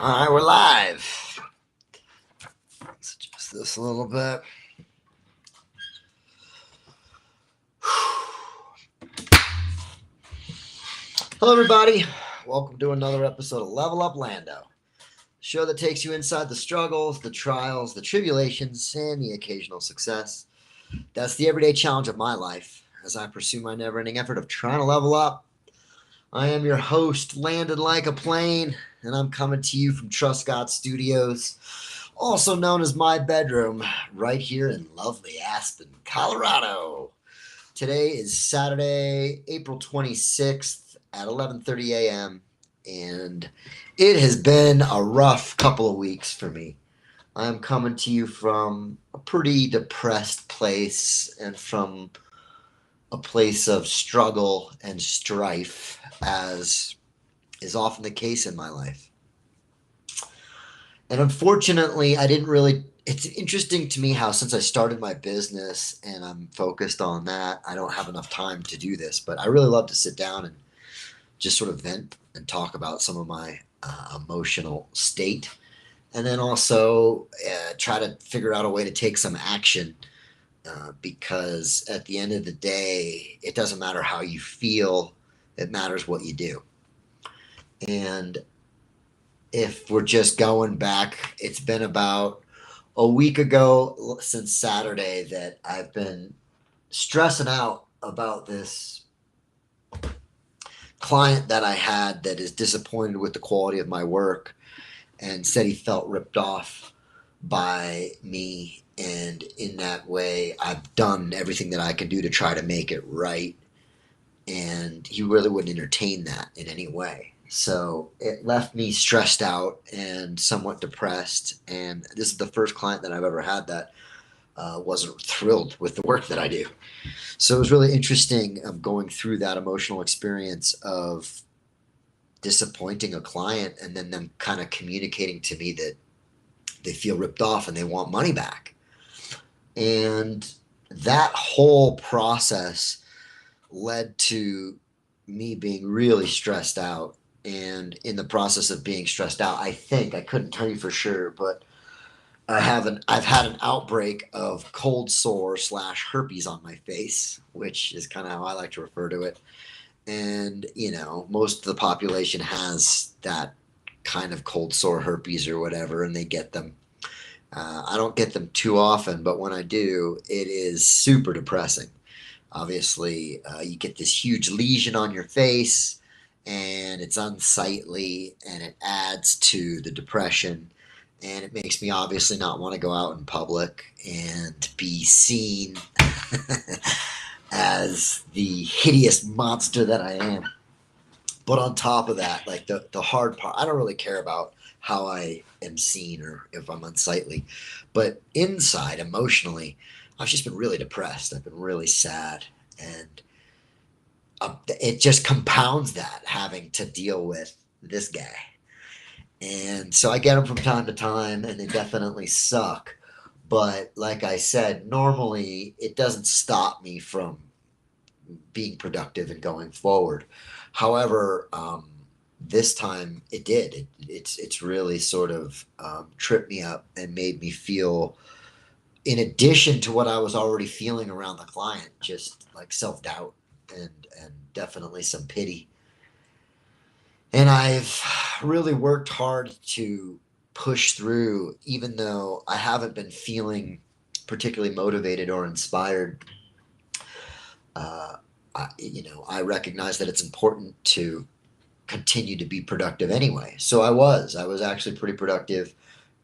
All right, we're live. Let's adjust this a little bit. Hello, everybody. Welcome to another episode of Level Up Lando, the show that takes you inside the struggles, the trials, the tribulations, and the occasional success. That's the everyday challenge of my life as I pursue my never-ending effort of trying to level up. I am your host, landed like a plane, and I'm coming to you from Trust God Studios, also known as my bedroom, right here in lovely Aspen, Colorado. Today is Saturday, April 26th at 11:30 a.m., and it has been a rough couple of weeks for me. I'm coming to you from a pretty depressed place and from a place of struggle and strife, as is often the case in my life. And unfortunately, I didn't really. It's interesting to me how, since I started my business and I'm focused on that, I don't have enough time to do this. But I really love to sit down and just sort of vent and talk about some of my emotional state. And then also try to figure out a way to take some action because at the end of the day, it doesn't matter how you feel, it matters what you do. And if we're just going back, it's been about a week ago since Saturday that I've been stressing out about this client that I had that is disappointed with the quality of my work and said he felt ripped off by me. And in that way, I've done everything that I can do to try to make it right. And he really wouldn't entertain that in any way. So it left me stressed out and somewhat depressed. And this is the first client that I've ever had that wasn't thrilled with the work that I do. So it was really interesting going through that emotional experience of disappointing a client and then them kind of communicating to me that they feel ripped off and they want money back. And that whole process led to me being really stressed out. And in the process of being stressed out, I think I couldn't tell you for sure, but I've had an outbreak of cold sore slash herpes on my face, which is kind of how I like to refer to it. And most of the population has that kind of cold sore herpes or whatever, and they get them. I don't get them too often, but when I do, it is super depressing. Obviously, you get this huge lesion on your face, and it's unsightly, and it adds to the depression. And it makes me obviously not want to go out in public and be seen as the hideous monster that I am. But on top of that, like the hard part, I don't really care about how I am seen or if I'm unsightly. But inside, emotionally, I've just been really depressed. I've been really sad. And it just compounds that, having to deal with this guy. And so I get them from time to time, and they definitely suck. But like I said, normally it doesn't stop me from being productive and going forward. However, this time it did. It's really sort of tripped me up and made me feel, in addition to what I was already feeling around the client, just like self doubt and definitely some pity. And I've really worked hard to push through, even though I haven't been feeling particularly motivated or inspired. I recognize that it's important to continue to be productive anyway. So I was actually pretty productive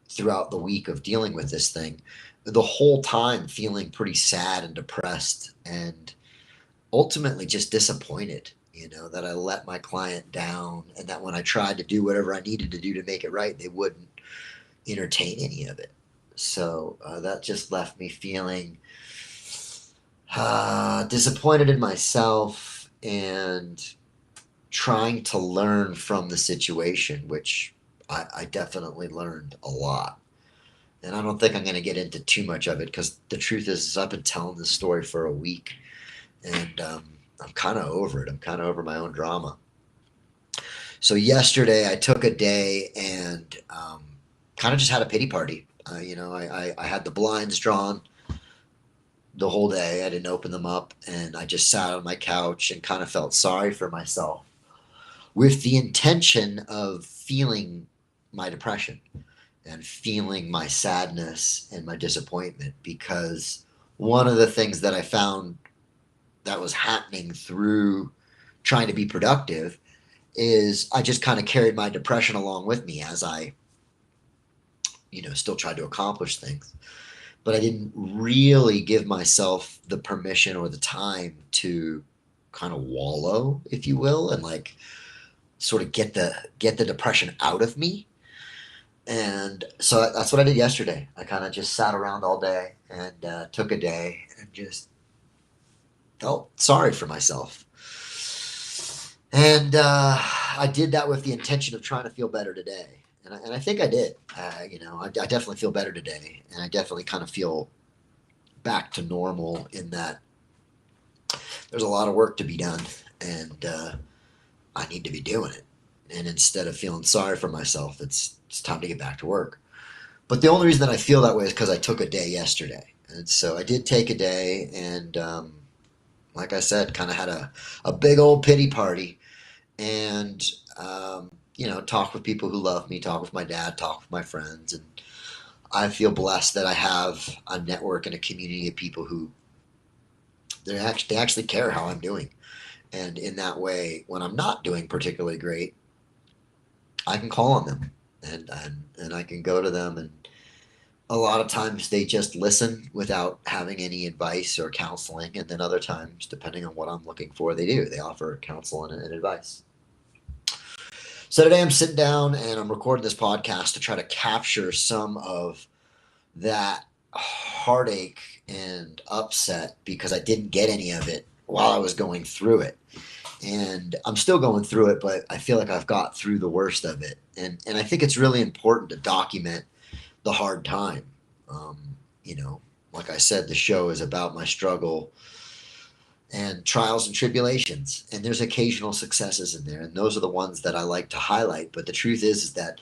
throughout the week of dealing with this thing, the whole time feeling pretty sad and depressed and ultimately just disappointed, that I let my client down and that when I tried to do whatever I needed to do to make it right, they wouldn't entertain any of it. So that just left me feeling disappointed in myself and trying to learn from the situation, which I definitely learned a lot. And I don't think I'm going to get into too much of it because the truth is I've been telling this story for a week and I'm kind of over it. I'm kind of over my own drama. So yesterday I took a day and kind of just had a pity party. I had the blinds drawn the whole day. I didn't open them up, and I just sat on my couch and kind of felt sorry for myself with the intention of feeling my depression and feeling my sadness and my disappointment, because one of the things that I found that was happening through trying to be productive is I just kind of carried my depression along with me as I, still tried to accomplish things. But I didn't really give myself the permission or the time to kind of wallow, if you will, and like sort of get the depression out of me. And so that's what I did yesterday. I kind of just sat around all day and took a day and just felt sorry for myself. And I did that with the intention of trying to feel better today. And I think I did. I definitely feel better today. And I definitely kind of feel back to normal in that there's a lot of work to be done. And I need to be doing it. And instead of feeling sorry for myself, it's time to get back to work. But the only reason that I feel that way is because I took a day yesterday. And so I did take a day and, like I said, kind of had a big old pity party and, talk with people who love me, talk with my dad, talk with my friends. And I feel blessed that I have a network and a community of people who they actually care how I'm doing. And in that way, when I'm not doing particularly great, I can call on them and I can go to them, and a lot of times they just listen without having any advice or counseling, and then other times, depending on what I'm looking for, they offer counsel and advice. So today I'm sitting down and I'm recording this podcast to try to capture some of that heartache and upset because I didn't get any of it while I was going through it. And I'm still going through it, but I feel like I've got through the worst of it. And I think it's really important to document the hard time. Um, like I said, the show is about my struggle and trials and tribulations. And there's occasional successes in there. And those are the ones that I like to highlight. But the truth is that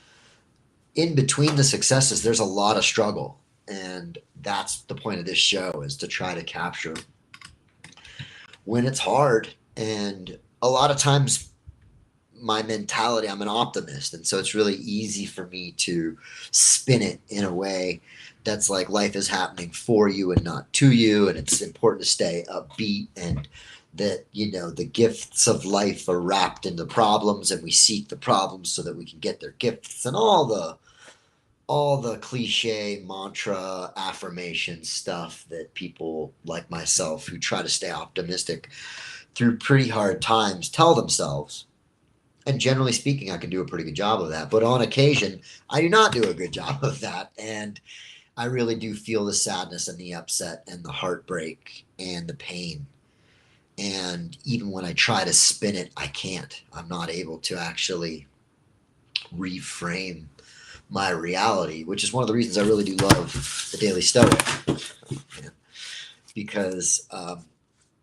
in between the successes, there's a lot of struggle. And that's the point of this show, is to try to capture when it's hard. And a lot of times my mentality, I'm an optimist, and so it's really easy for me to spin it in a way that's like life is happening for you and not to you, and it's important to stay upbeat, and that the gifts of life are wrapped in the problems, and we seek the problems so that we can get their gifts, and all the cliche mantra affirmation stuff that people like myself who try to stay optimistic through pretty hard times tell themselves. And generally speaking, I can do a pretty good job of that. But on occasion, I do not do a good job of that. And I really do feel the sadness and the upset and the heartbreak and the pain. And even when I try to spin it, I can't. I'm not able to actually reframe my reality, which is one of the reasons I really do love the Daily Stoic. Because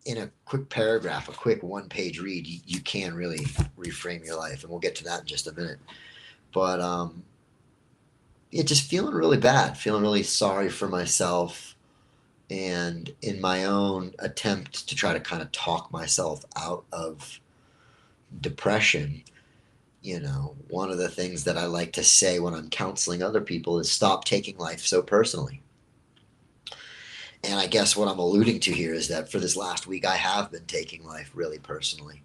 in a quick paragraph, a quick one-page read, you can really reframe your life, and we'll get to that in just a minute. But just feeling really bad, feeling really sorry for myself, and in my own attempt to try to kind of talk myself out of depression, one of the things that I like to say when I'm counseling other people is stop taking life so personally. And I guess what I'm alluding to here is that for this last week, I have been taking life really personally.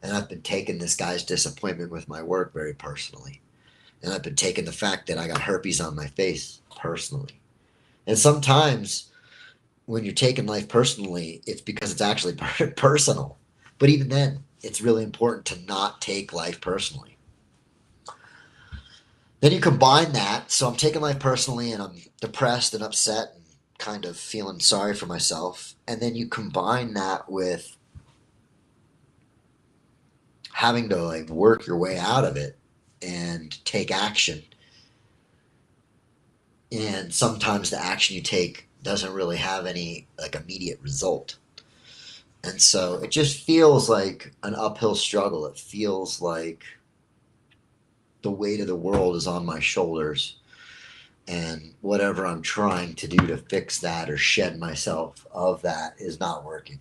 And I've been taking this guy's disappointment with my work very personally. And I've been taking the fact that I got herpes on my face personally. And sometimes when you're taking life personally, it's because it's actually personal. But even then, it's really important to not take life personally. Then you combine that. So I'm taking life personally and I'm depressed and upset and kind of feeling sorry for myself. And then you combine that with having to like work your way out of it and take action. And sometimes the action you take doesn't really have any like immediate result. And so it just feels like an uphill struggle. It feels like the weight of the world is on my shoulders, and whatever I'm trying to do to fix that or shed myself of that is not working.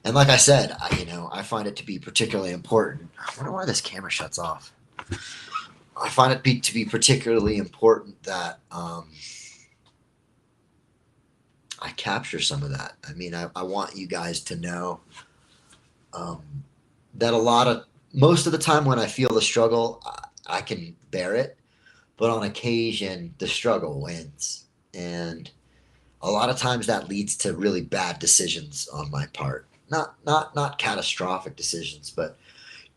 And like I said, I find it to be particularly important. I wonder why this camera shuts off. I find it to be particularly important that I capture some of that. I mean, I want you guys to know um, that most of the time when I feel the struggle, I can bear it, but on occasion, the struggle wins. And a lot of times that leads to really bad decisions on my part. Not catastrophic decisions, but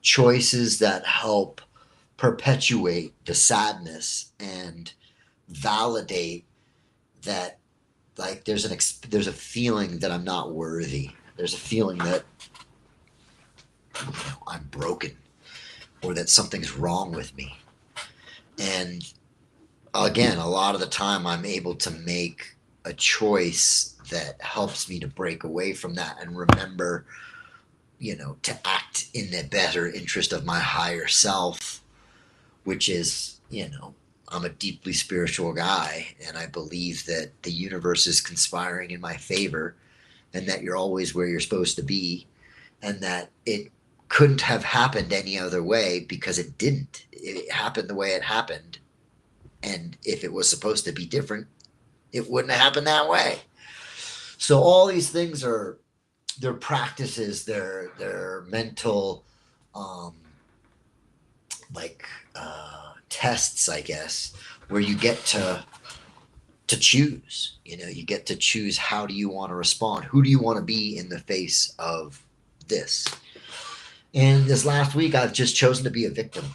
choices that help perpetuate the sadness and validate that, like, there's a feeling that I'm not worthy. There's a feeling that I'm broken or that something's wrong with me. And again, a lot of the time I'm able to make a choice that helps me to break away from that and remember, to act in the better interest of my higher self, which is, I'm a deeply spiritual guy, and I believe that the universe is conspiring in my favor, and that you're always where you're supposed to be, and that it couldn't have happened any other way because it didn't. It happened the way it happened. And if it was supposed to be different, it wouldn't have happened that way. So all these things are their practices, their mental um, like tests, I guess, where you get to choose. You get to choose, how do you want to respond? Who do you want to be in the face of this? And this last week, I've just chosen to be a victim.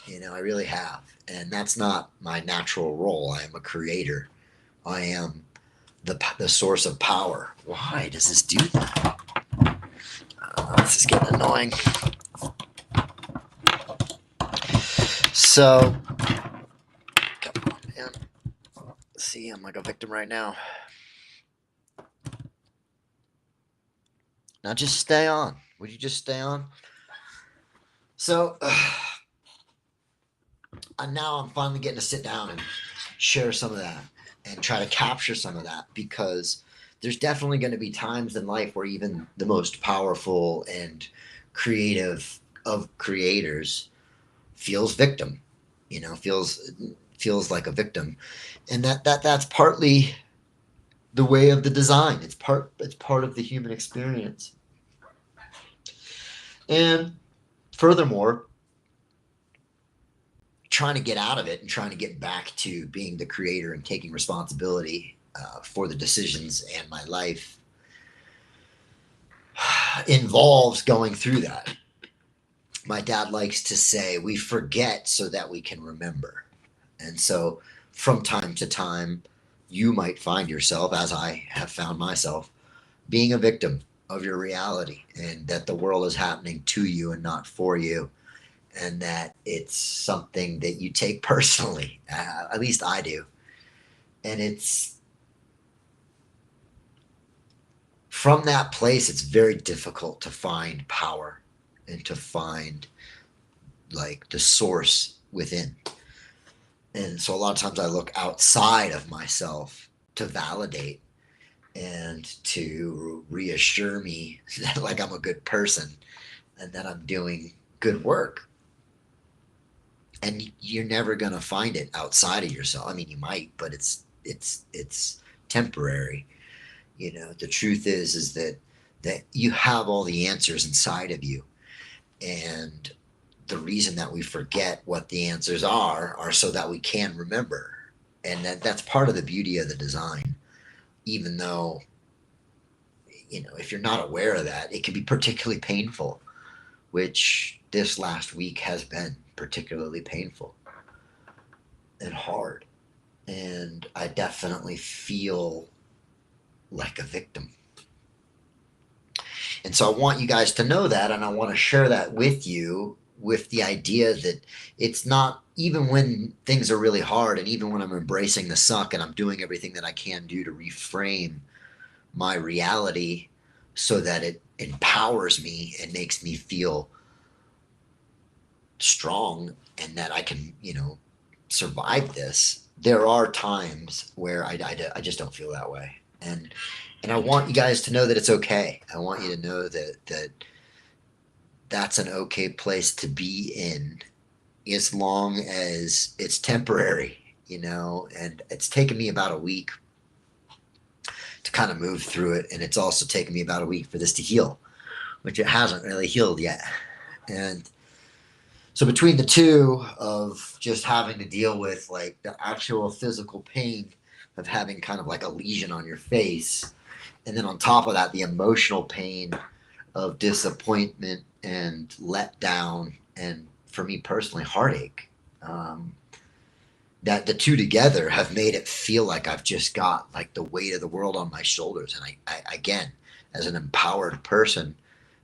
I really have. And that's not my natural role. I am a creator. I am the source of power. Why does this do that? This is getting annoying. So, come on, man. See, I'm like a victim right now. Now just stay on. Would you just stay on? So, and now I'm finally getting to sit down and share some of that and try to capture some of that, because there's definitely going to be times in life where even the most powerful and creative of creators feels victim, feels like a victim. And that's partly the way of the design. It's part of the human experience. And furthermore, trying to get out of it and trying to get back to being the creator and taking responsibility for the decisions and my life involves going through that. My dad likes to say, we forget so that we can remember. And so from time to time, you might find yourself, as I have found myself, being a victim of your reality, and that the world is happening to you and not for you, and that it's something that you take personally. At least I do. And it's from that place, it's very difficult to find power and to find, like, the source within. And so a lot of times I look outside of myself to validate and to reassure me that, like, I'm a good person and that I'm doing good work. And you're never going to find it outside of yourself. I mean, you might, but it's temporary. The truth is that you have all the answers inside of you. And the reason that we forget what the answers are so that we can remember. And that's part of the beauty of the design. Even though, if you're not aware of that, it can be particularly painful, which this last week has been particularly painful and hard. And I definitely feel like a victim. And so I want you guys to know that, and I want to share that with you, with the idea that it's not, even when things are really hard, and even when I'm embracing the suck and I'm doing everything that I can do to reframe my reality so that it empowers me and makes me feel strong and that I can, survive this. There are times where I just don't feel that way. And I want you guys to know that it's okay. I want you to know that that's an okay place to be in, as long as it's temporary, and it's taken me about a week to kind of move through it. And it's also taken me about a week for this to heal, which it hasn't really healed yet. And so between the two of just having to deal with like the actual physical pain of having kind of like a lesion on your face, and then on top of that, the emotional pain of disappointment and letdown, and for me personally, heartache. Um, that the two together have made it feel like I've just got like the weight of the world on my shoulders. And I again, as an empowered person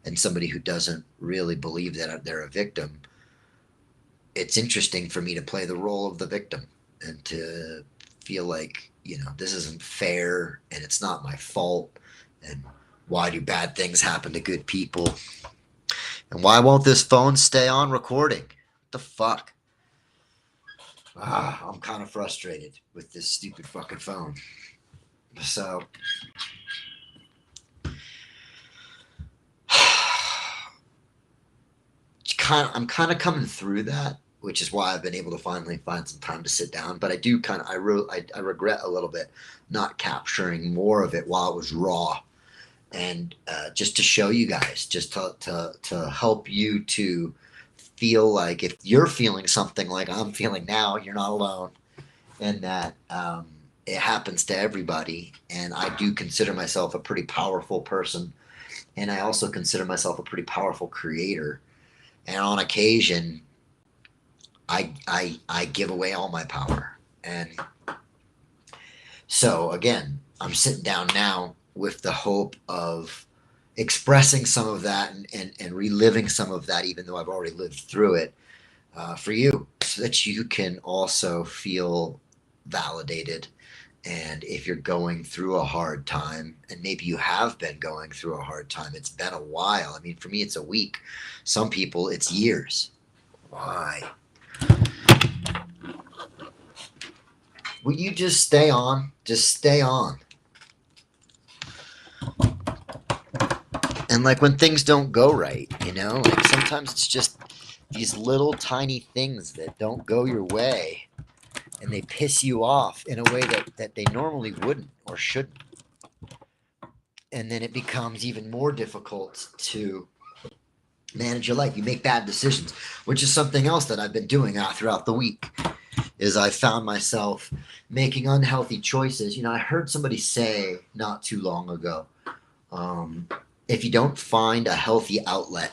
and somebody who doesn't really believe that they're a victim, it's interesting for me to play the role of the victim and to feel like, this isn't fair and it's not my fault. And why do bad things happen to good people? And why won't this phone stay on recording? What the fuck? I'm kind of frustrated with this stupid fucking phone. So, I'm kind of coming through that, which is why I've been able to finally find some time to sit down. But I do I regret a little bit not capturing more of it while it was raw, and just to show you guys, just to help you to feel like if you're feeling something like I'm feeling now, you're not alone, and that it happens to everybody. And I do consider myself a pretty powerful person, and I also consider myself a pretty powerful creator. And on occasion, I give away all my power. And so again, I'm sitting down now with the hope of expressing some of that, and reliving some of that, even though I've already lived through it, for you, so that you can also feel validated. And if you're going through a hard time, and maybe you have been going through a hard time, it's been a while. I mean, for me, it's a week. Some people, it's years. Why? Will you just stay on? Just stay on. And like when things don't go right, like sometimes it's just these little tiny things that don't go your way, and they piss you off in a way that they normally wouldn't or shouldn't. And then it becomes even more difficult to manage your life. You make bad decisions, which is something else that I've been doing throughout the week. Is I found myself making unhealthy choices. I heard somebody say not too long ago, if you don't find a healthy outlet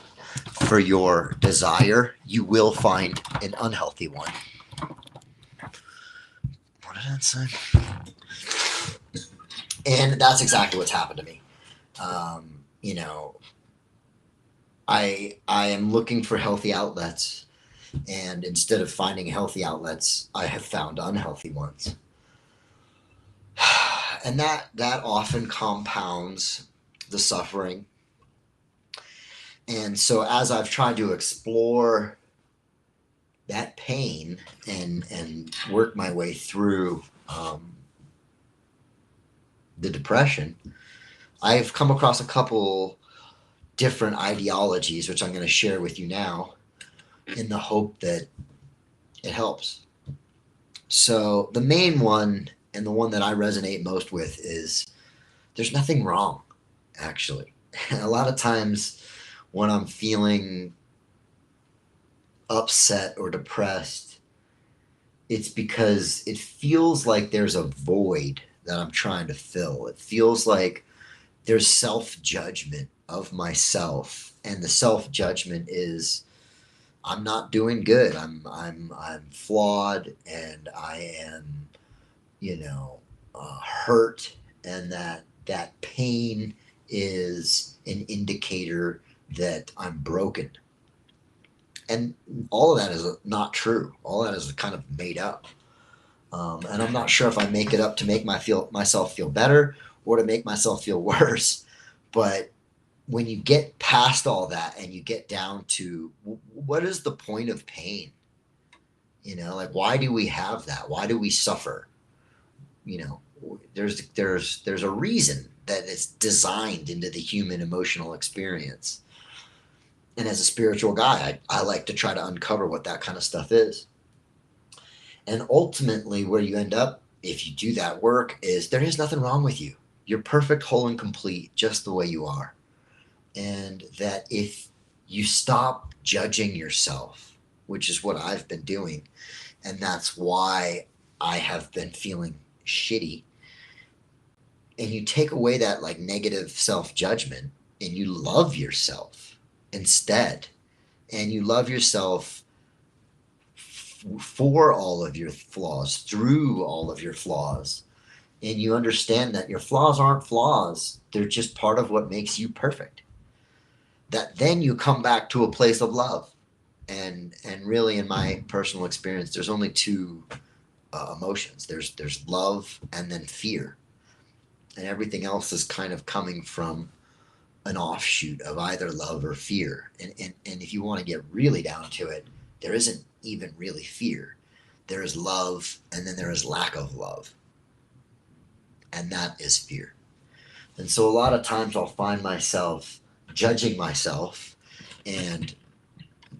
for your desire, you will find an unhealthy one. What did that say? And that's exactly what's happened to me. I am looking for healthy outlets, and instead of finding healthy outlets, I have found unhealthy ones. And that often compounds the suffering. And so as I've tried to explore that pain and work my way through the depression, I've come across a couple different ideologies, which I'm going to share with you now, in the hope that it helps. So the main one, and the one that I resonate most with, is there's nothing wrong, actually. A lot of times when I'm feeling upset or depressed, it's because it feels like there's a void that I'm trying to fill. It feels like there's self-judgment of myself, and the self-judgment is I'm not doing good. I'm flawed, and I am, hurt, and that pain is an indicator that I'm broken. And all of that is not true. All that is kind of made up. And I'm not sure if I make it up to make myself feel better or to make myself feel worse. But when you get past all that and you get down to what is the point of pain? Like, why do we have that? Why do we suffer? You know, there's a reason that it's designed into the human emotional experience. And as a spiritual guy, I like to try to uncover what that kind of stuff is. And ultimately, where you end up, if you do that work, is there is nothing wrong with you. You're perfect, whole, and complete just the way you are. And that if you stop judging yourself, which is what I've been doing, and that's why I have been feeling shitty, and you take away that like negative self judgment and you love yourself instead, and you love yourself for all of your flaws, through all of your flaws, and you understand that your flaws aren't flaws, they're just part of what makes you perfect, that then you come back to a place of love. And really, in my personal experience, there's only two emotions. There's love and then fear, and everything else is kind of coming from an offshoot of either love or fear. And if you want to get really down to it, there isn't even really fear. There is love, and then there is lack of love, and that is fear. And so a lot of times I'll find myself judging myself, and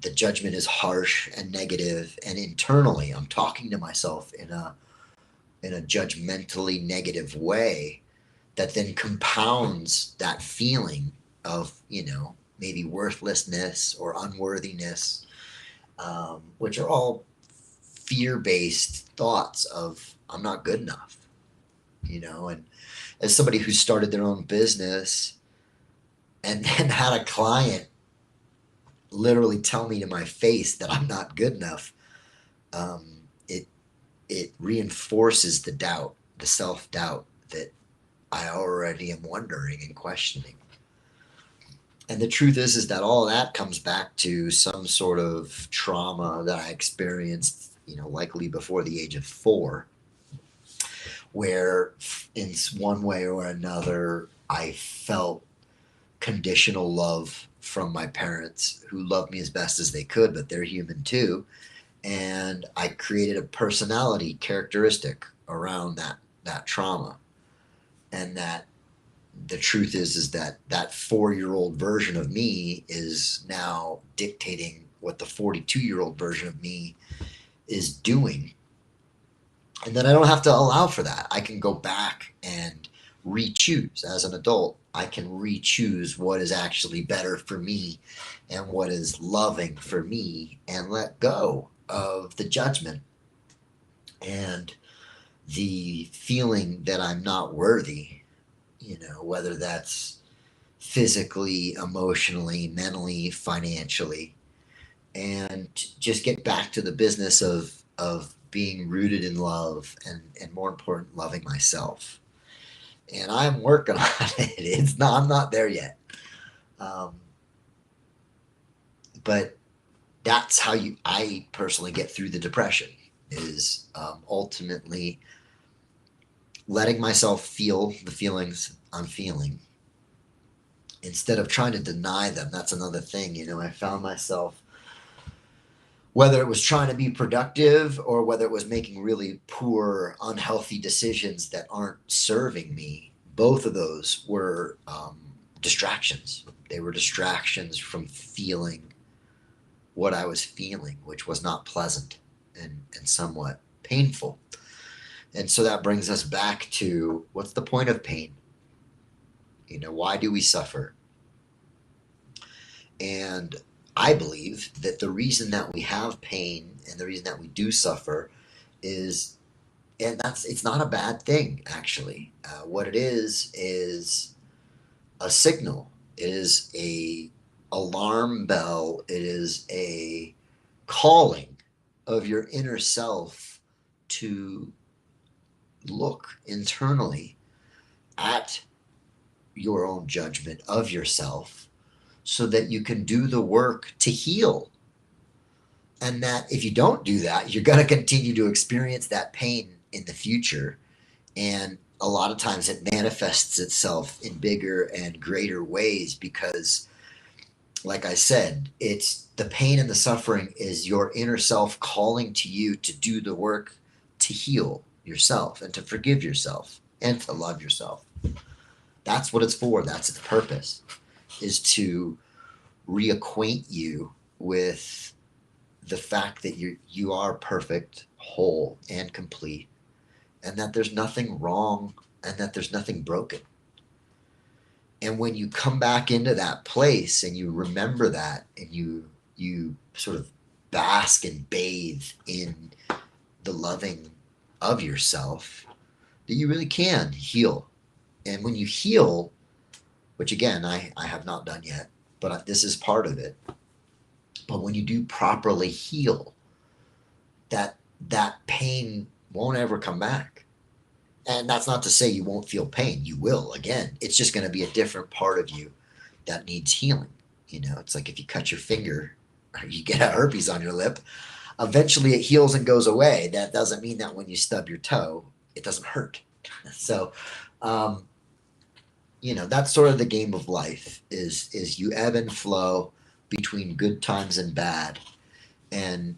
the judgment is harsh and negative, and internally I'm talking to myself in a judgmentally negative way that then compounds that feeling of, maybe worthlessness or unworthiness, which are all fear-based thoughts of I'm not good enough. And as somebody who started their own business and then had a client literally tell me to my face that I'm not good enough, it reinforces the doubt, the self doubt that I already am wondering and questioning. And the truth is that all of that comes back to some sort of trauma that I experienced, likely before the age of 4, where in one way or another I felt conditional love from my parents, who loved me as best as they could, but they're human too. And I created a personality characteristic around that trauma. And that the truth is that that 4-year-old version of me is now dictating what the 42-year-old version of me is doing. And then I don't have to allow for that. I can go back and re-choose as an adult. I can re-choose what is actually better for me and what is loving for me, and let go of the judgment and the feeling that I'm not worthy, whether that's physically, emotionally, mentally, financially, and just get back to the business of being rooted in love, and more important, loving myself. And I'm working on it. I'm not there yet. Um, but that's how I personally get through the depression, is ultimately letting myself feel the feelings I'm feeling instead of trying to deny them. That's another thing. I found myself, whether it was trying to be productive or whether it was making really poor, unhealthy decisions that aren't serving me, both of those were distractions. They were distractions from feeling what I was feeling, which was not pleasant and somewhat painful. And so that brings us back to, what's the point of pain? Why do we suffer? And I believe that the reason that we have pain and the reason that we do suffer is, and it's not a bad thing, actually. What it is a signal. It is a alarm bell. It is a calling of your inner self to look internally at your own judgment of yourself, so that you can do the work to heal. And that if you don't do that, you're going to continue to experience that pain in the future. And a lot of times it manifests itself in bigger and greater ways because, like I said, it's the pain and the suffering is your inner self calling to you to do the work to heal yourself and to forgive yourself and to love yourself. That's what it's for. That's its purpose, is to reacquaint you with the fact that you are perfect, whole, and complete, and that there's nothing wrong and that there's nothing broken. And when you come back into that place and you remember that and you sort of bask and bathe in the loving of yourself, that you really can heal. And when you heal, which again I have not done yet, but this is part of it. But when you do properly heal, that pain won't ever come back. And that's not to say you won't feel pain. You will again. It's just going to be a different part of you that needs healing. You know, it's like if you cut your finger or you get a herpes on your lip, eventually it heals and goes away. That doesn't mean that when you stub your toe, it doesn't hurt. So, that's sort of the game of life is you ebb and flow between good times and bad. And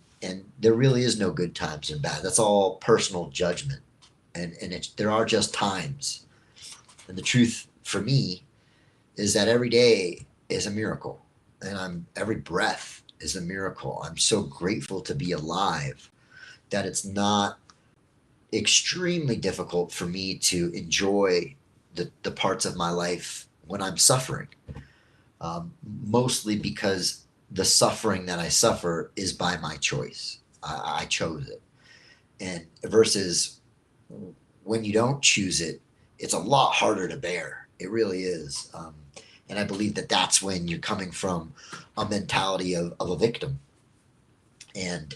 there really is no good times and bad. That's all personal judgment. And there are just times. And the truth for me is that every day is a miracle. And every breath is a miracle. I'm so grateful to be alive that it's not extremely difficult for me to enjoy the parts of my life when I'm suffering. Mostly because the suffering that I suffer is by my choice. I chose it. And versus when you don't choose it, it's a lot harder to bear. It really is. And I believe that that's when you're coming from a mentality of a victim. And,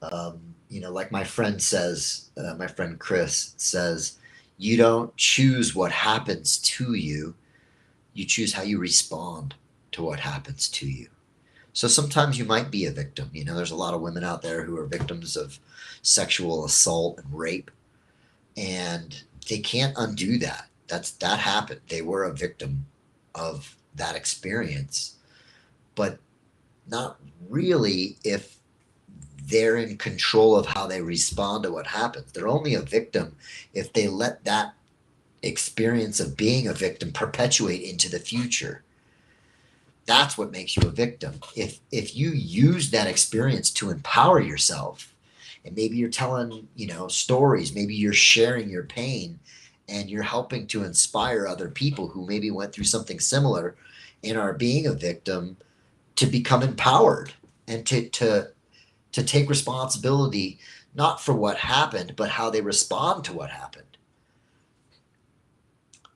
like my friend says, my friend Chris says, you don't choose what happens to you. You choose how you respond to what happens to you. So sometimes you might be a victim. There's a lot of women out there who are victims of sexual assault and rape, and they can't undo that. That happened. They were a victim of that experience, but not really if they're in control of how they respond to what happens. They're only a victim if they let that experience of being a victim perpetuate into the future. That's what makes you a victim. If you use that experience to empower yourself, and maybe you're telling, stories, maybe you're sharing your pain and you're helping to inspire other people who maybe went through something similar and are being a victim to become empowered and to take responsibility, not for what happened, but how they respond to what happened.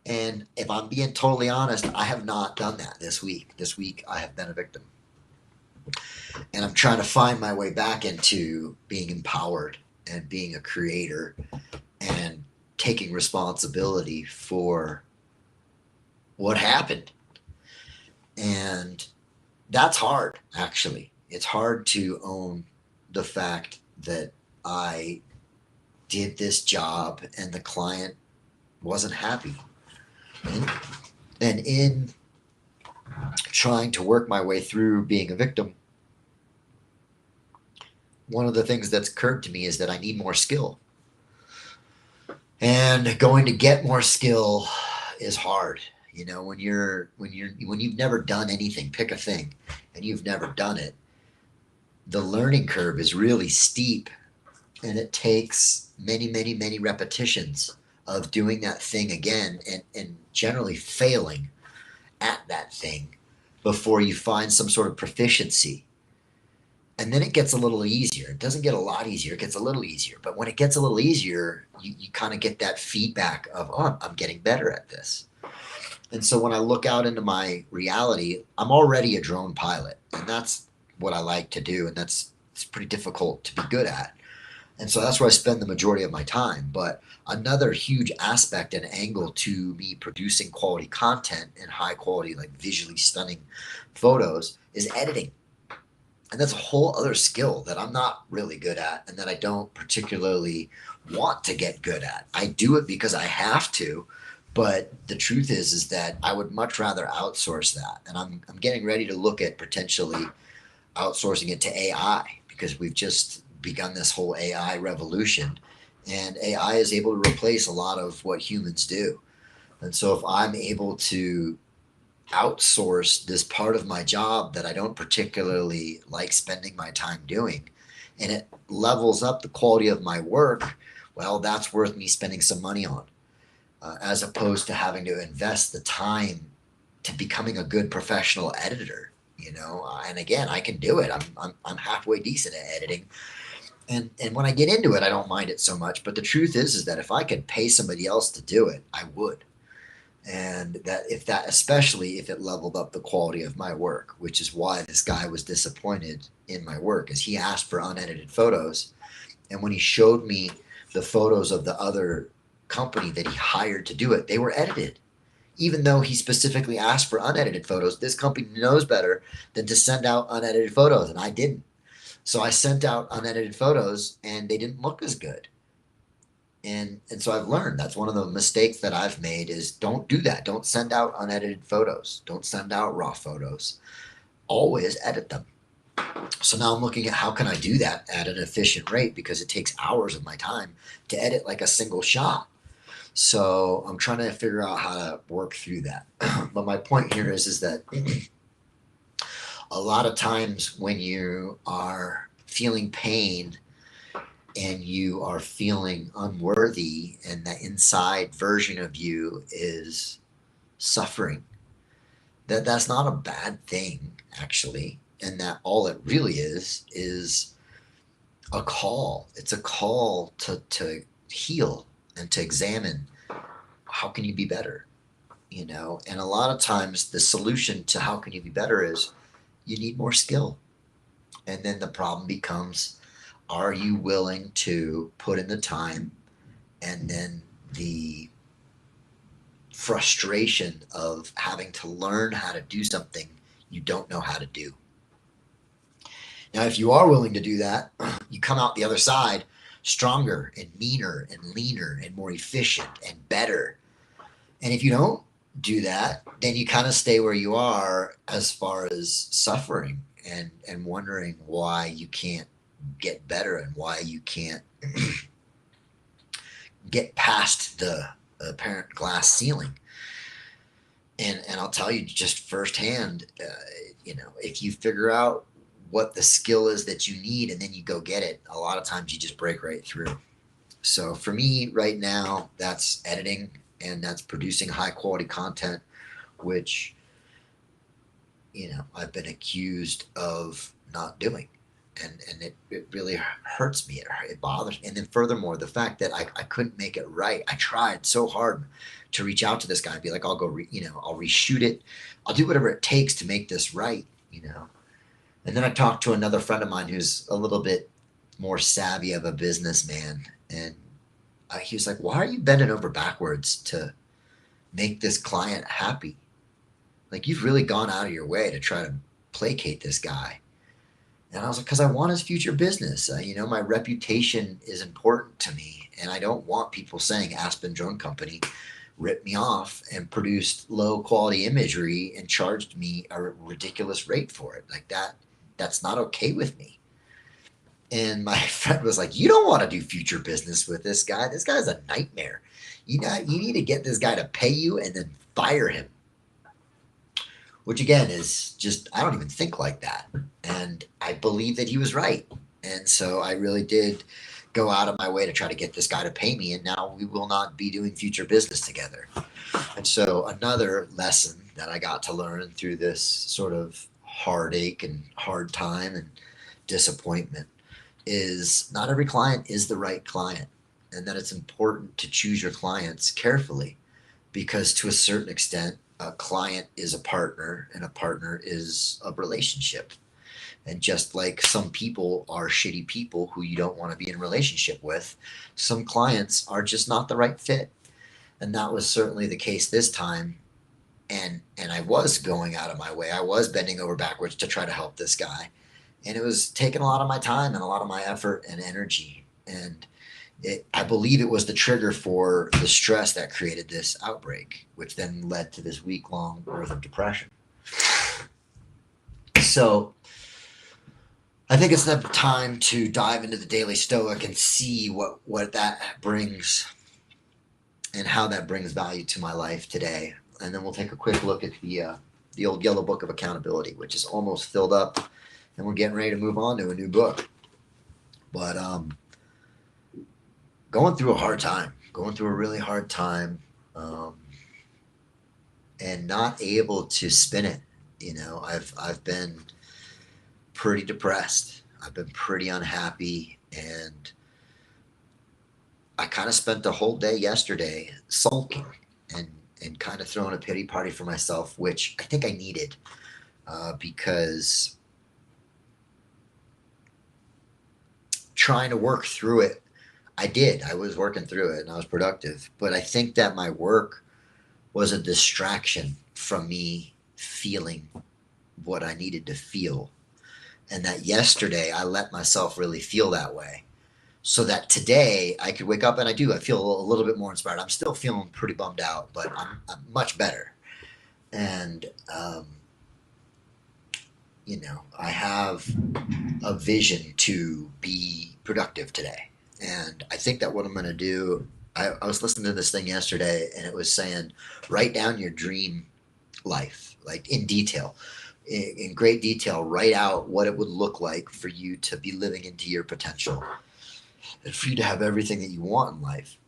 And if I'm being totally honest, I have not done that this week. This week, I have been a victim. And I'm trying to find my way back into being empowered and being a creator and taking responsibility for what happened. And that's hard, actually. It's hard to own the fact that I did this job and the client wasn't happy. And in trying to work my way through being a victim, one of the things that's occurred to me is that I need more skill. And going to get more skill is hard. When you've never done anything, pick a thing, and you've never done it, the learning curve is really steep, and it takes many, many, many repetitions of doing that thing again and generally failing at that thing before you find some sort of proficiency. And then it gets a little easier. It doesn't get a lot easier. It gets a little easier. But when it gets a little easier, you kind of get that feedback of, oh, I'm getting better at this. And so when I look out into my reality, I'm already a drone pilot. And that's what I like to do. And it's pretty difficult to be good at. And so that's where I spend the majority of my time. But another huge aspect and angle to me producing quality content and high quality, like visually stunning photos is editing. And that's a whole other skill that I'm not really good at and that I don't particularly want to get good at. I do it because I have to, but the truth is that I would much rather outsource that. And I'm getting ready to look at potentially outsourcing it to AI because we've just begun this whole AI revolution, and AI is able to replace a lot of what humans do. And so if I'm able to outsource this part of my job that I don't particularly like spending my time doing, and it levels up the quality of my work, well, that's worth me spending some money on, as opposed to having to invest the time to becoming a good professional editor. And again, I can do it. I'm halfway decent at editing, and when I get into it, I don't mind it so much. But the truth is that if I could pay somebody else to do it, I would. And that if that, especially if it leveled up the quality of my work, which is why this guy was disappointed in my work, is he asked for unedited photos, and when he showed me the photos of the other company that he hired to do it, they were edited. Even though he specifically asked for unedited photos, this company knows better than to send out unedited photos, and I didn't. So I sent out unedited photos, and they didn't look as good. And so I've learned that's one of the mistakes that I've made is don't do that. Don't send out unedited photos. Don't send out raw photos. Always edit them. So now I'm looking at how can I do that at an efficient rate because it takes hours of my time to edit like a single shot. So I'm trying to figure out how to work through that. But my point here is that a lot of times when you are feeling pain and you are feeling unworthy and that inside version of you is suffering, that's not a bad thing actually, and that all it really is a call. It's a call to heal and to examine how can you be better. And a lot of times the solution to how can you be better is you need more skill. And then the problem becomes, are you willing to put in the time and then the frustration of having to learn how to do something you don't know how to do? Now, if you are willing to do that, you come out the other side stronger and meaner and leaner and more efficient and better. And if you don't do that, then you kind of stay where you are as far as suffering and wondering why you can't get better and why you can't get past the apparent glass ceiling. And I'll tell you just firsthand, if you figure out what the skill is that you need and then you go get it, a lot of times you just break right through. So for me right now, that's editing and that's producing high quality content, which, I've been accused of not doing. And it really hurts me. It bothers me. And then furthermore, the fact that I couldn't make it right. I tried so hard to reach out to this guy and be like, I'll go, I'll reshoot it. I'll do whatever it takes to make this right. And then I talked to another friend of mine who's a little bit more savvy of a businessman. And he was like, why are you bending over backwards to make this client happy? Like, you've really gone out of your way to try to placate this guy. And I was like, because I want his future business. My reputation is important to me. And I don't want people saying Aspen Drone Company ripped me off and produced low quality imagery and charged me a ridiculous rate for it. Like that's not okay with me. And my friend was like, you don't want to do future business with this guy. This guy's a nightmare. You need to get this guy to pay you and then fire him. Which again is just, I don't even think like that. And I believe that he was right. And so I really did go out of my way to try to get this guy to pay me. And now we will not be doing future business together. And so another lesson that I got to learn through this sort of heartache and hard time and disappointment is not every client is the right client. And that it's important to choose your clients carefully because to a certain extent, a client is a partner and a partner is a relationship. And just like some people are shitty people who you don't want to be in a relationship with, some clients are just not the right fit. And that was certainly the case this time. And I was going out of my way. I was bending over backwards to try to help this guy. and it was taking a lot of my time and a lot of my effort and energy. And I believe it was the trigger for the stress that created this outbreak, which then led to this week long worth of depression. So I think it's the time to dive into the Daily Stoic and see what that brings and how that brings value to my life today. And then we'll take a quick look at the old yellow book of accountability, which is almost filled up, and we're getting ready to move on to a new book. But going through a really hard time, and not able to spin it. I've been pretty depressed. I've been pretty unhappy, and I kind of spent the whole day yesterday sulking and kind of throwing a pity party for myself, which I think I needed, because trying to work through it, I did. I was working through it and I was productive, but I think that my work was a distraction from me feeling what I needed to feel. And that yesterday I let myself really feel that way, so that today I could wake up, and I feel a little bit more inspired. I'm still feeling pretty bummed out, but I'm much better. And, I have a vision to be productive today. And I think that what I'm going to do, I was listening to this thing yesterday, and it was saying, write down your dream life, like in detail, in great detail, write out what it would look like for you to be living into your potential and for you to have everything that you want in life,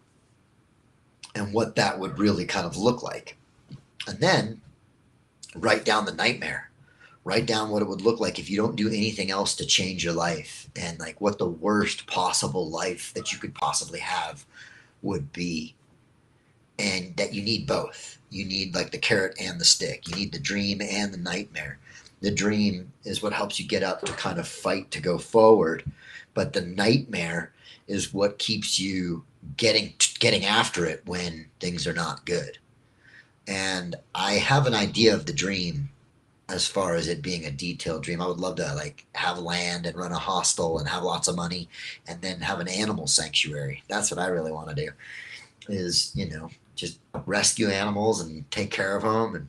and what that would really kind of look like. And then write down the nightmare. Write down what it would look like if you don't do anything else to change your life, and like what the worst possible life that you could possibly have would be. And that you need both. You need like the carrot and the stick. You need the dream and the nightmare. The dream is what helps you get up to kind of fight to go forward, but the nightmare is what keeps you getting after it when things are not good. And I have an idea of the dream as far as it being a detailed dream. I would love to like have land and run a hostel and have lots of money, and then have an animal sanctuary. That's what I really want to do, is, just rescue animals and take care of them, and,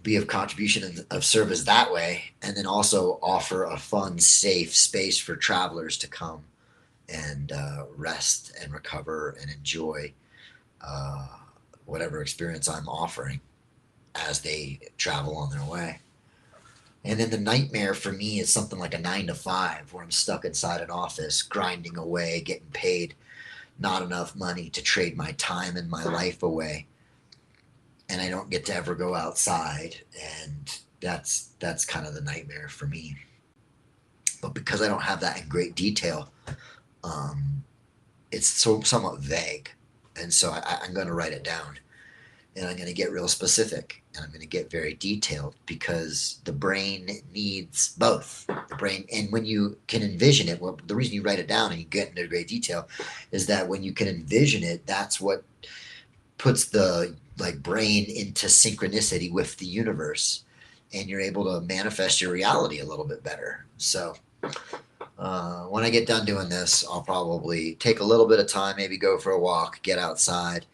be of contribution and of service that way. And then also offer a fun, safe space for travelers to come and rest and recover and enjoy uh, whatever experience I'm offering as they travel on their way. And then the nightmare for me is something like a 9 to 5, where I'm stuck inside an office, grinding away, getting paid not enough money to trade my time and my life away. And I don't get to ever go outside. And that's kind of the nightmare for me. But because I don't have that in great detail, it's somewhat vague. And so I'm going to write it down, and I'm going to get real specific, and I'm going to get very detailed, because the brain needs both. The brain, and when you can envision it, well, the reason you write it down and you get into great detail is that when you can envision it, that's what puts the like brain into synchronicity with the universe, and you're able to manifest your reality a little bit better. So when I get done doing this, I'll probably take a little bit of time, maybe go for a walk, get outside,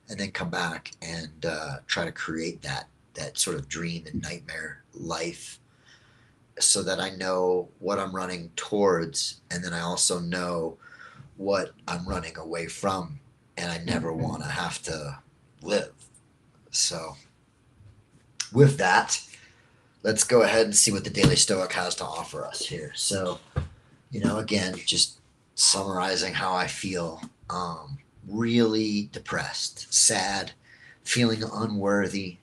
and then come back and try to create that sort of dream and nightmare life, so that I know what I'm running towards, and then I also know what I'm running away from, and I never want to have to live. So with that, let's go ahead and see what the Daily Stoic has to offer us here. So, again, just summarizing how I feel. Really depressed, sad, feeling unworthy,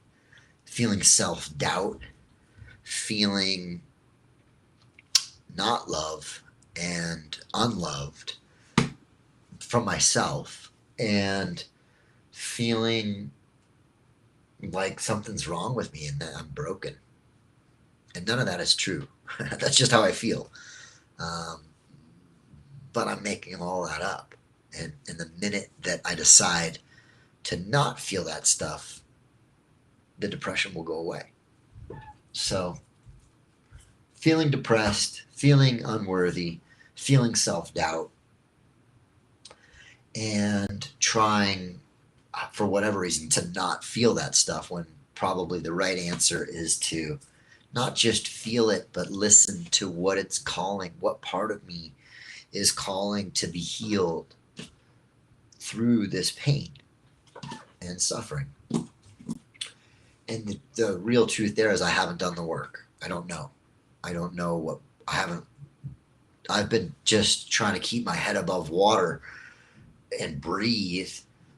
feeling self-doubt, feeling not loved and unloved from myself, and feeling like something's wrong with me and that I'm broken. And none of that is true. That's just how I feel. Um, but I'm making all that up. And the minute that I decide to not feel that stuff, the depression will go away. So feeling depressed, feeling unworthy, feeling self-doubt, and trying for whatever reason to not feel that stuff, when probably the right answer is to not just feel it, but listen to what it's calling, what part of me is calling to be healed through this pain and suffering. And the real truth there is I haven't done the work. I don't know. I don't know what I haven't. I've been just trying to keep my head above water and breathe,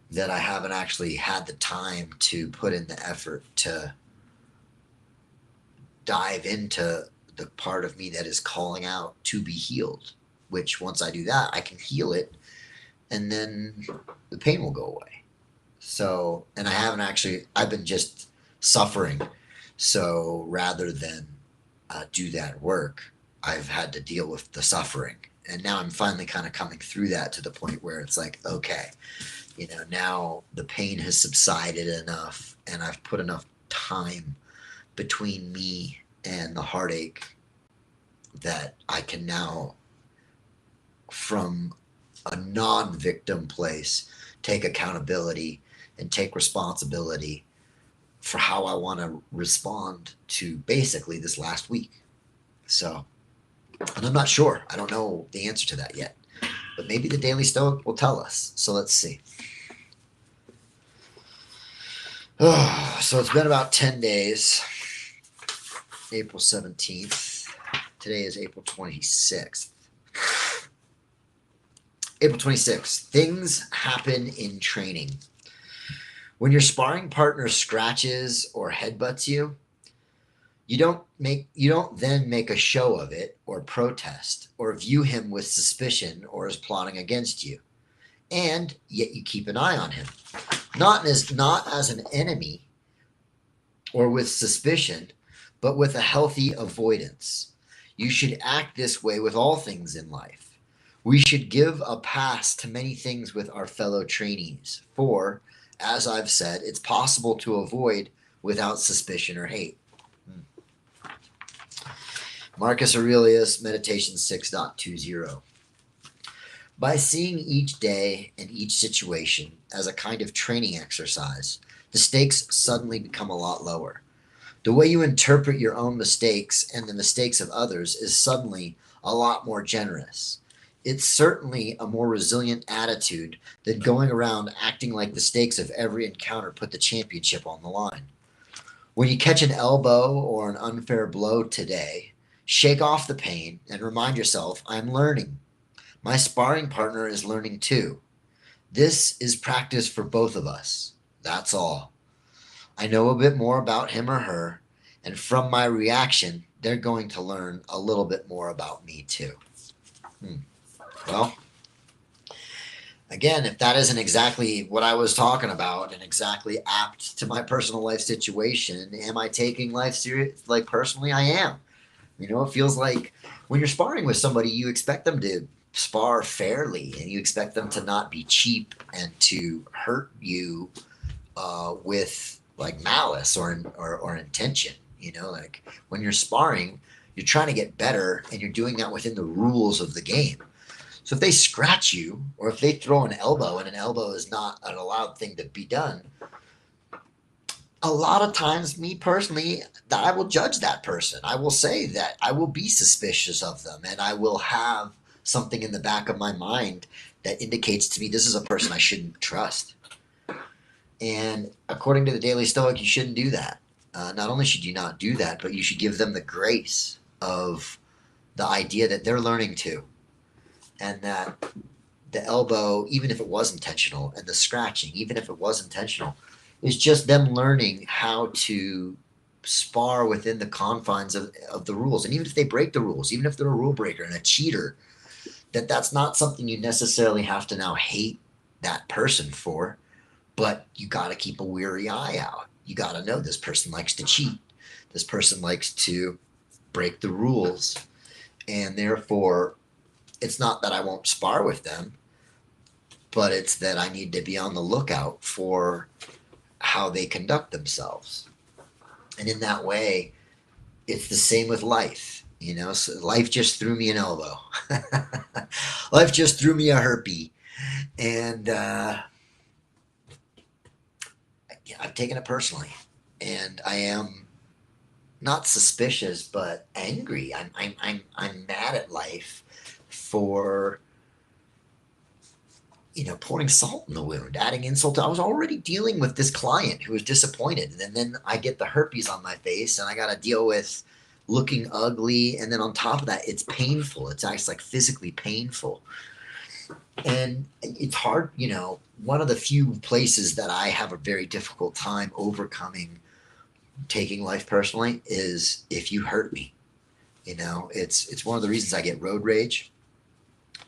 that I haven't actually had the time to put in the effort to dive into the part of me that is calling out to be healed, which once I do that, I can heal it, and then the pain will go away. So, and I haven't actually, I've been just suffering. So rather than do that work, I've had to deal with the suffering. And now I'm finally kind of coming through that to the point where it's like, okay, now the pain has subsided enough and I've put enough time between me and the heartache that I can now, from a non-victim place, take accountability and take responsibility for how I want to respond to basically this last week. So, and I'm not sure. I don't know the answer to that yet. But maybe the Daily Stoic will tell us. So let's see. So it's been about 10 days. April 17th. Today is April 26th. April 26th. Things happen in training. When your sparring partner scratches or headbutts you, you don't then make a show of it or protest or view him with suspicion or as plotting against you. And yet you keep an eye on him. Not as an enemy or with suspicion, but with a healthy avoidance. You should act this way with all things in life. We should give a pass to many things with our fellow trainees, for, as I've said, it's possible to avoid without suspicion or hate. Marcus Aurelius, Meditation 6.20. By seeing each day and each situation as a kind of training exercise, the stakes suddenly become a lot lower. The way you interpret your own mistakes and the mistakes of others is suddenly a lot more generous. It's certainly a more resilient attitude than going around acting like the stakes of every encounter put the championship on the line. When you catch an elbow or an unfair blow today, shake off the pain and remind yourself, I'm learning. My sparring partner is learning too. This is practice for both of us. That's all. I know a bit more about him or her, and from my reaction, they're going to learn a little bit more about me too. Well, again, if that isn't exactly what I was talking about and exactly apt to my personal life situation, am I taking life serious? Like, personally, I am. It feels like when you're sparring with somebody, you expect them to spar fairly, and you expect them to not be cheap and to hurt you with like malice or intention. Like when you're sparring, you're trying to get better, and you're doing that within the rules of the game. So if they scratch you, or if they throw an elbow, and an elbow is not an allowed thing to be done, a lot of times, me personally, I will judge that person. I will say that I will be suspicious of them, and I will have something in the back of my mind that indicates to me this is a person I shouldn't trust. And according to the Daily Stoic, you shouldn't do that. Not only should you not do that, but you should give them the grace of the idea that they're learning too. And that the elbow, even if it was intentional, and the scratching, even if it was intentional, is just them learning how to spar within the confines of the rules. And even if they break the rules, even if they're a rule breaker and a cheater, that's not something you necessarily have to now hate that person for, but you got to keep a weary eye out. You got to know this person likes to cheat. This person likes to break the rules. And therefore, it's not that I won't spar with them, but it's that I need to be on the lookout for how they conduct themselves. And in that way, it's the same with life. You know, so life just threw me an elbow. Life just threw me a herpy. And I've taken it personally. And I am not suspicious, but angry. I'm mad at life for, pouring salt in the wound, adding insult. I was already dealing with this client who was disappointed, and then I get the herpes on my face, and I got to deal with looking ugly, and then on top of that, it's painful. It's actually like physically painful, and it's hard. One of the few places that I have a very difficult time overcoming taking life personally is if you hurt me. It's one of the reasons I get road rage.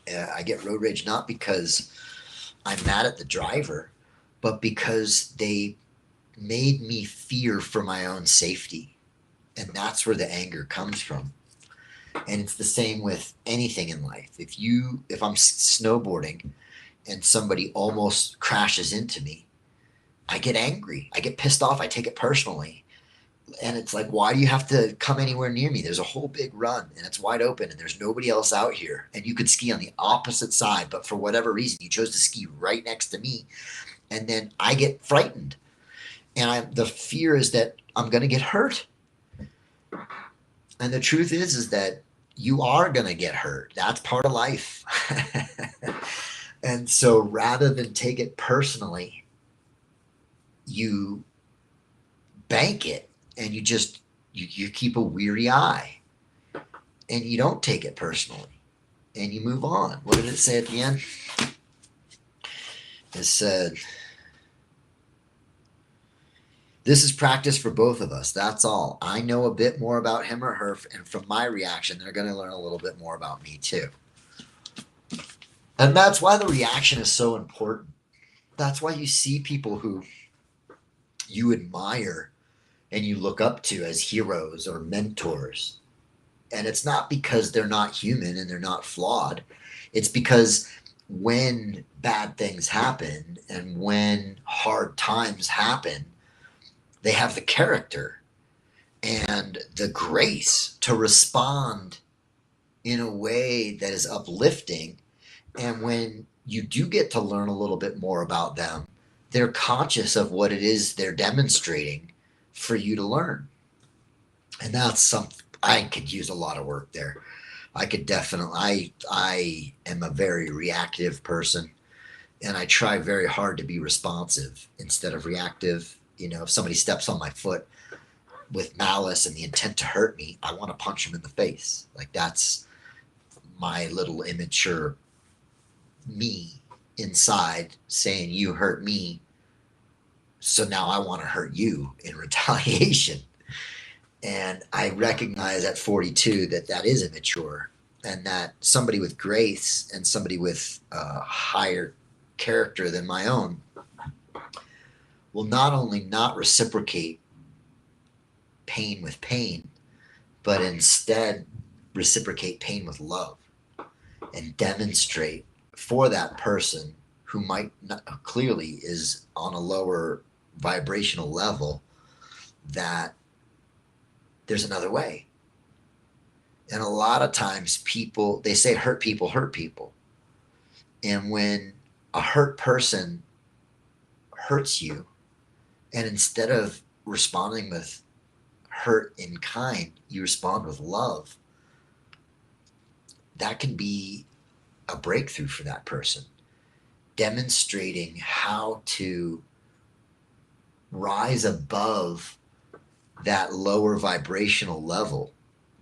I get road rage not because I'm mad at the driver, but because they made me fear for my own safety. And that's where the anger comes from. And it's the same with anything in life. If I'm snowboarding and somebody almost crashes into me, I get angry. I get pissed off. I take it personally. And it's like, why do you have to come anywhere near me? There's a whole big run and it's wide open and there's nobody else out here. And you could ski on the opposite side, but for whatever reason, you chose to ski right next to me. And then I get frightened. And the fear is that I'm going to get hurt. And the truth is that you are going to get hurt. That's part of life. And so rather than take it personally, you bank it and you keep a weary eye and you don't take it personally and you move on. What did it say at the end? It said, this is practice for both of us. That's all. I know a bit more about him or her, and from my reaction, they're going to learn a little bit more about me too. And that's why the reaction is so important. That's why you see people who you admire and you look up to as heroes or mentors. And it's not because they're not human and they're not flawed. It's because when bad things happen and when hard times happen, they have the character and the grace to respond in a way that is uplifting. And when you do get to learn a little bit more about them, they're conscious of what it is they're demonstrating for you to learn. And that's something I could use a lot of work there. I could definitely, I am a very reactive person and I try very hard to be responsive instead of reactive. If somebody steps on my foot with malice and the intent to hurt me, I want to punch them in the face. Like that's my little immature me inside saying, you hurt me, so now I want to hurt you in retaliation. And I recognize at 42 that is immature and that somebody with grace and somebody with higher character than my own will not only not reciprocate pain with pain, but instead reciprocate pain with love and demonstrate for that person who might not, clearly is on a lower vibrational level, that there's another way. And a lot of times they say hurt people hurt people. And when a hurt person hurts you, and instead of responding with hurt in kind, you respond with love, that can be a breakthrough for that person, demonstrating how to rise above that lower vibrational level,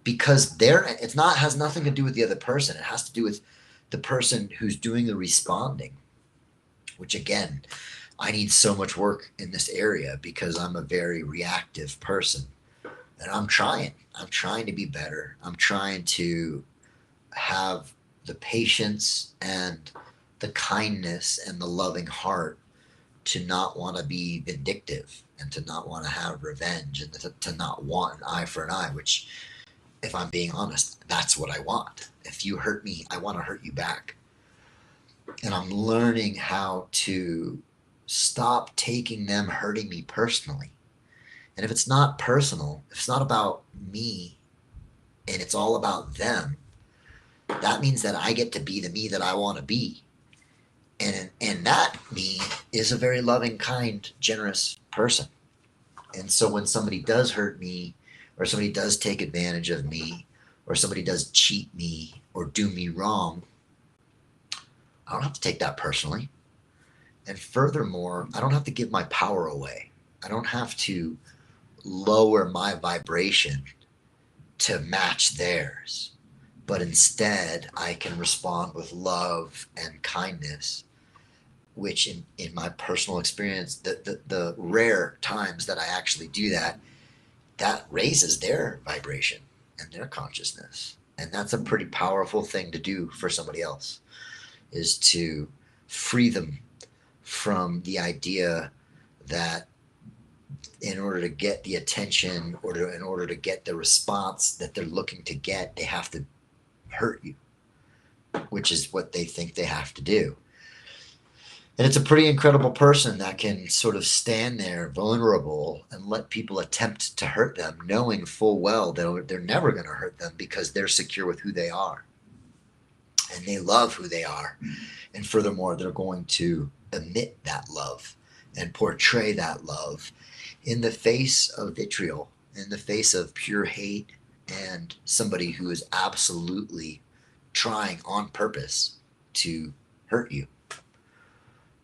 because has nothing to do with the other person. It has to do with the person who's doing the responding, which again, I need so much work in this area because I'm a very reactive person and I'm trying to be better. I'm trying to have the patience and the kindness and the loving heart to not want to be vindictive and to not want to have revenge and to not want an eye for an eye, which, if I'm being honest, that's what I want. If you hurt me, I want to hurt you back. And I'm learning how to stop taking them hurting me personally. And if it's not personal, if it's not about me, and it's all about them, that means that I get to be the me that I want to be. And that me is a very loving, kind, generous person. And so when somebody does hurt me, or somebody does take advantage of me, or somebody does cheat me or do me wrong, I don't have to take that personally. And furthermore, I don't have to give my power away. I don't have to lower my vibration to match theirs. But instead, I can respond with love and kindness, which in my personal experience, the rare times that I actually do that, that raises their vibration and their consciousness. And that's a pretty powerful thing to do for somebody else, is to free them from the idea that in order to get the attention, or in order to get the response that they're looking to get, they have to hurt you, which is what they think they have to do. And it's a pretty incredible person that can sort of stand there vulnerable and let people attempt to hurt them, knowing full well that they're never going to hurt them because they're secure with who they are. And they love who they are. And furthermore, they're going to emit that love and portray that love in the face of vitriol, in the face of pure hate, and somebody who is absolutely trying on purpose to hurt you.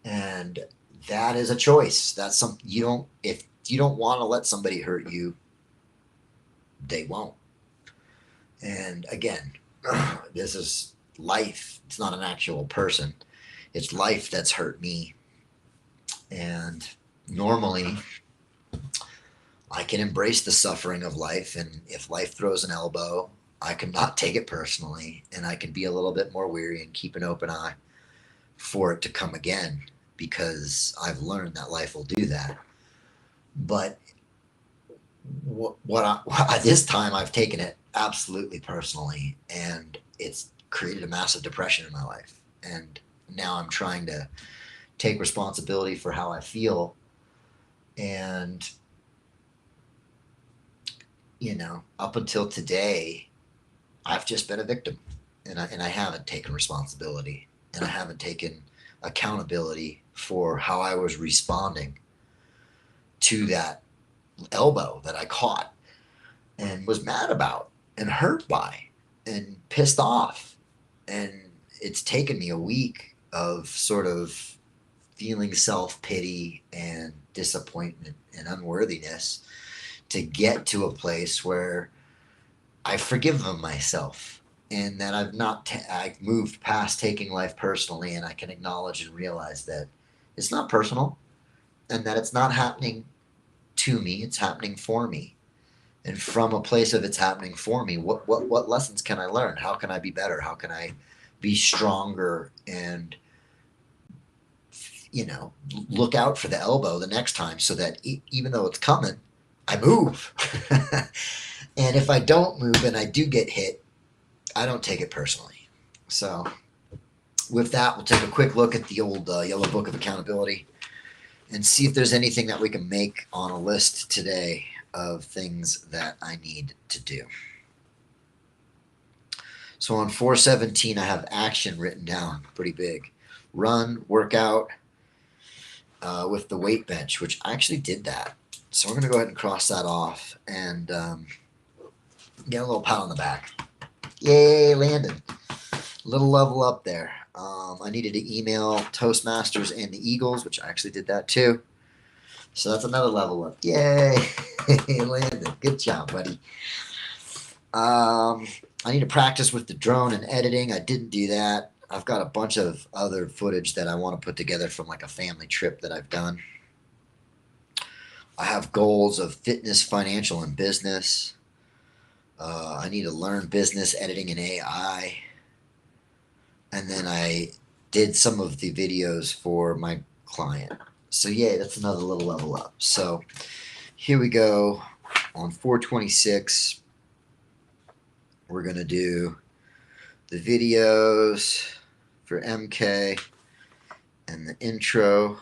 And that is a choice. That's something you don't, if you don't want to let somebody hurt you, they won't. And again, this is life. It's not an actual person. It's life that's hurt me. And normally I can embrace the suffering of life. And if life throws an elbow, I can not take it personally. And I can be a little bit more weary and keep an open eye for it to come again, because I've learned that life will do that. But this time I've taken it absolutely personally, and it's created a massive depression in my life. And now I'm trying to take responsibility for how I feel. And, up until today, I've just been a victim, and I haven't taken responsibility, and I haven't taken accountability for how I was responding to that elbow that I caught and was mad about and hurt by and pissed off. And it's taken me a week of sort of feeling self-pity and disappointment and unworthiness to get to a place where I've forgiven myself, and that I've moved past taking life personally, and I can acknowledge and realize that it's not personal, and that it's not happening to me, it's happening for me. And from a place of it's happening for me, what lessons can I learn? How can I be better? How can I be stronger and look out for the elbow the next time, so that even though it's coming, I move. And if I don't move and I do get hit, I don't take it personally. So with that, we'll take a quick look at the old Yellow Book of Accountability and see if there's anything that we can make on a list today of things that I need to do. So on 417, I have action written down pretty big. Run, workout with the weight bench, which I actually did that. So we're going to go ahead and cross that off and get a little pat on the back. Yay, Landon. Little level up there. I needed to email Toastmasters and the Eagles, which I actually did that too. So that's another level up. Yay. Landon, good job, buddy. I need to practice with the drone and editing. I didn't do that. I've got a bunch of other footage that I want to put together from like a family trip that I've done. I have goals of fitness, financial, and business. I need to learn business, editing, and AI. And then I did some of the videos for my client. So yay, that's another little level up. So here we go. On 426, we're going to do the videos for MK and the intro.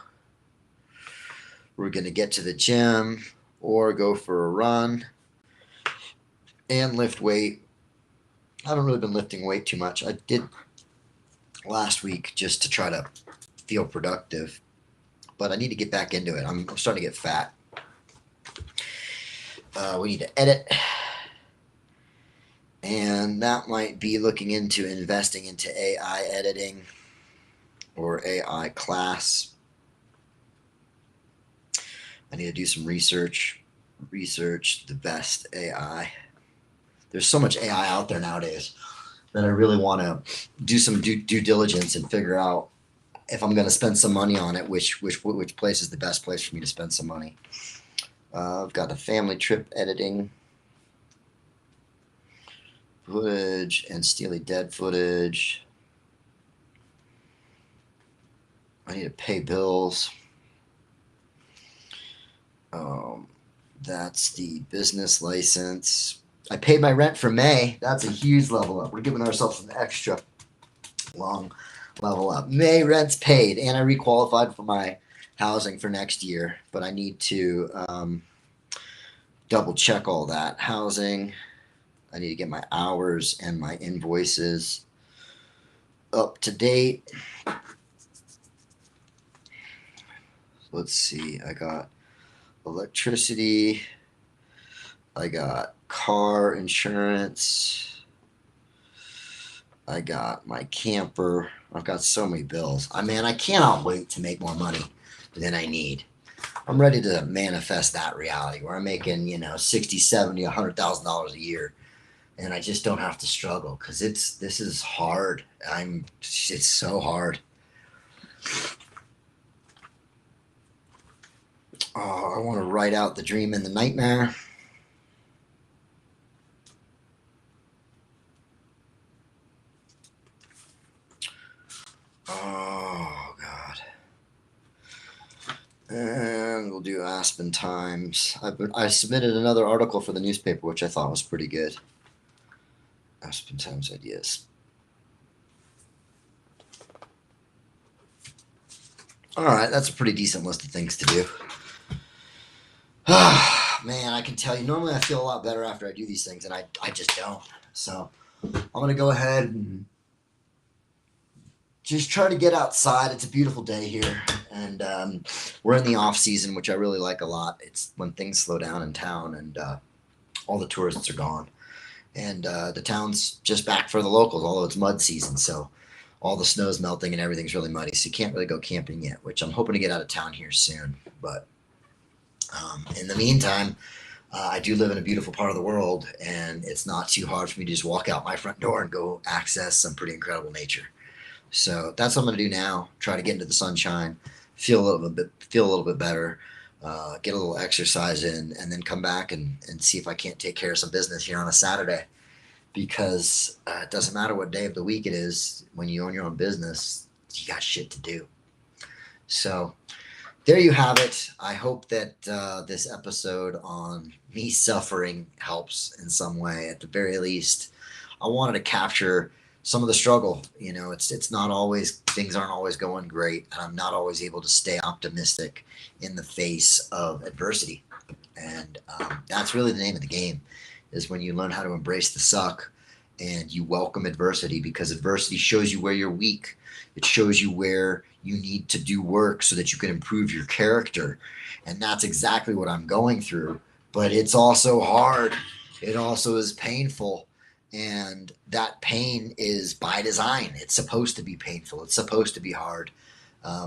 We're going to get to the gym or go for a run and lift weight I haven't really been lifting weight too much. I did last week just to try to feel productive, but I need to get back into it. I'm starting to get fat. We need to edit, and that might be looking into investing into AI editing or AI class. I need to do some research the best AI. There's so much AI out there nowadays that I really want to do some due diligence and figure out if I'm going to spend some money on it, which place is the best place for me to spend some money. I've got the family trip editing footage and Steely Dead footage. I need to pay bills. That's the business license. I paid my rent for May. That's a huge level up. We're giving ourselves an extra long level up. May rent's paid, and I requalified for my housing for next year, but I need to double check all that. Housing, I need to get my hours and my invoices up to date. Let's see, I got electricity, I got car insurance, I got my camper. I've got so many bills. I cannot wait to make more money than I need. I'm ready to manifest that reality where I'm making, 60, 70, $100,000 a year. And I just don't have to struggle because this is hard. It's so hard. Oh, I want to write out the dream and the nightmare. Oh, God. And we'll do Aspen Times. I submitted another article for the newspaper, which I thought was pretty good. Aspen Times ideas. All right, that's a pretty decent list of things to do. Man, I can tell you, normally I feel a lot better after I do these things, and I just don't. So I'm going to go ahead and just try to get outside. It's a beautiful day here, and we're in the off season, which I really like a lot. It's when things slow down in town, and all the tourists are gone, and the town's just back for the locals, although it's mud season, so all the snow's melting and everything's really muddy, so you can't really go camping yet, which I'm hoping to get out of town here soon. But in the meantime, I do live in a beautiful part of the world, and it's not too hard for me to just walk out my front door and go access some pretty incredible nature. So that's what I'm going to do now. Try to get into the sunshine, feel a little bit better, get a little exercise in, and then come back and see if I can't take care of some business here on a Saturday. Because it doesn't matter what day of the week it is. When you own your own business, you got shit to do. So there you have it. I hope that this episode on me suffering helps in some way. At the very least, I wanted to capture some of the struggle. It's not always, things aren't always going great, and I'm not always able to stay optimistic in the face of adversity. And that's really the name of the game, is when you learn how to embrace the suck and you welcome adversity, because adversity shows you where you're weak. It shows you where you need to do work so that you can improve your character. And that's exactly what I'm going through. But it's also hard. It also is painful. And that pain is by design. It's supposed to be painful. It's supposed to be hard,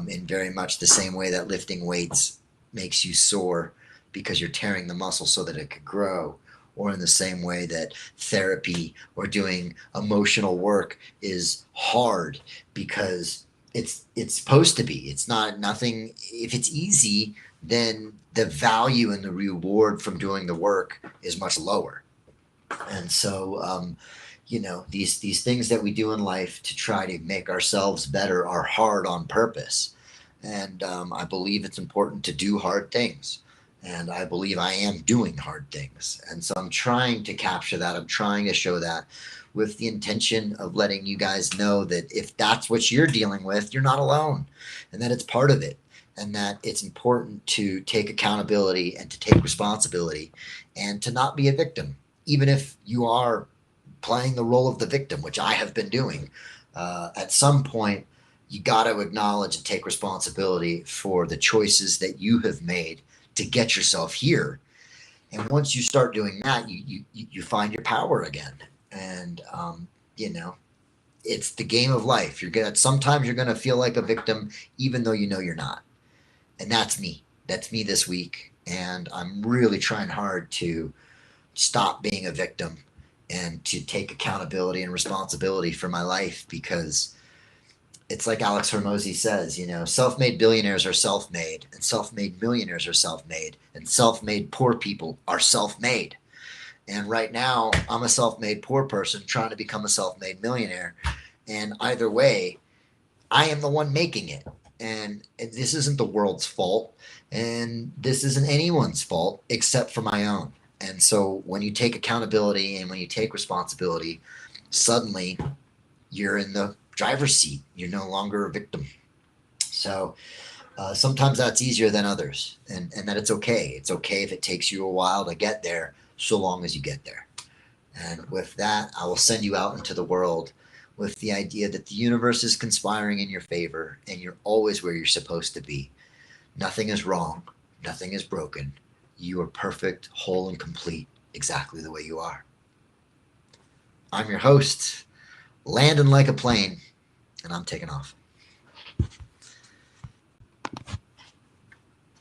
in very much the same way that lifting weights makes you sore because you're tearing the muscle so that it could grow, or in the same way that therapy or doing emotional work is hard because it's supposed to be. It's not nothing. If it's easy, then the value and the reward from doing the work is much lower. And so, these things that we do in life to try to make ourselves better are hard on purpose. And I believe it's important to do hard things. And I believe I am doing hard things. And so I'm trying to capture that. I'm trying to show that with the intention of letting you guys know that if that's what you're dealing with, you're not alone, and that it's part of it, and that it's important to take accountability and to take responsibility and to not be a victim, even if you are playing the role of the victim, which I have been doing. At some point, you got to acknowledge and take responsibility for the choices that you have made to get yourself here. And once you start doing that, you find your power again. And you know, it's the game of life. You're gonna sometimes you're gonna feel like a victim, even though you know you're not. And that's me. That's me this week. And I'm really trying hard to stop being a victim and to take accountability and responsibility for my life, because it's like Alex Hormozy says, self-made billionaires are self-made, and self-made millionaires are self-made, and self-made poor people are self-made. And right now, I'm a self-made poor person trying to become a self-made millionaire. And either way, I am the one making it. And this isn't the world's fault. And this isn't anyone's fault except for my own. And so when you take accountability and when you take responsibility, suddenly you're in the driver's seat. You're no longer a victim. So sometimes that's easier than others. And that it's okay. It's okay if it takes you a while to get there, so long as you get there. And with that, I will send you out into the world with the idea that the universe is conspiring in your favor and you're always where you're supposed to be. Nothing is wrong. Nothing is broken. You are perfect, whole, and complete exactly the way you are. I'm your host, landing like a plane, and I'm taking off.